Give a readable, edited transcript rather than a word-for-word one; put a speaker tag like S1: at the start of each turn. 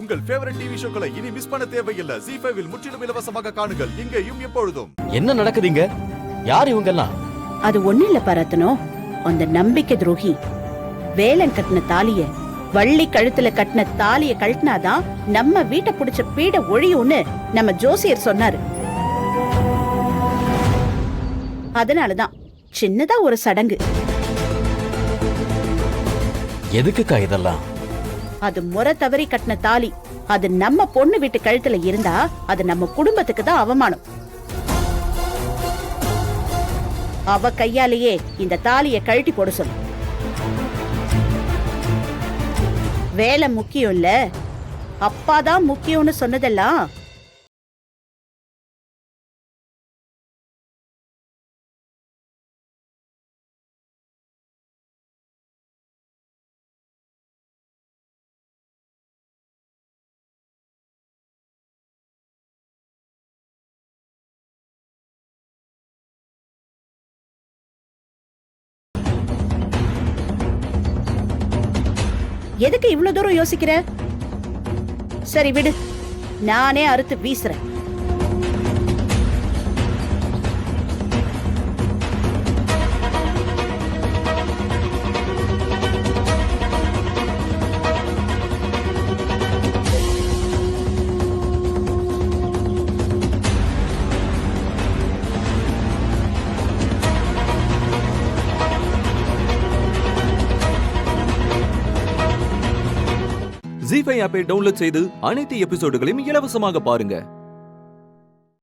S1: உங்கள் favourite TV ஷோக்களை இனி miss பண்ண தேவையில்லை. ZEE5 இல் முற்றிலும் இலவசமாக காணுங்கள். இங்கேயும் எப்பொழுதும்.
S2: என்ன நடக்குதுங்க? யார் இவங்கெல்லாம்?
S3: அது ஒண்ணு இல்ல பரத்னோ, அந்த நம்பிக்கை துரோகி வேலன் கட்டின தாலிய, வள்ளி கழுத்துல கட்டின தாலிய கழட்டினாதான் நம்ம வீட்டை புடிச்ச பீட ஒழியும்னு நம்ம ஜோசியர் சொன்னாரு. அதனாலதான் சின்னதா ஒரு சடங்கு.
S2: எதுக்குக்கா இதெல்லாம்?
S3: அது முறை தவறி கட்டின தாலி. அது நம்ம பொண்ணு வீட்டு கழுத்துல இருந்தா அது நம்ம குடும்பத்துக்கு தான் அவமானம். அவ கையாலேயே இந்த தாலிய கழட்டி போட சொல்லு. வேலை முக்கியம் இல்ல, அப்பாதான் முக்கியம்னு சொன்னதெல்லாம் எதுக்கு இவ்வளவு தூரம் யோசிக்கிற? சரி விடு, நானே அறுத்து வீசுறேன்.
S4: ZEE5 ஆப்பை டவுன்லோட் செய்து அனைத்து எபிசோடுகளையும் இலவசமாக பாருங்க.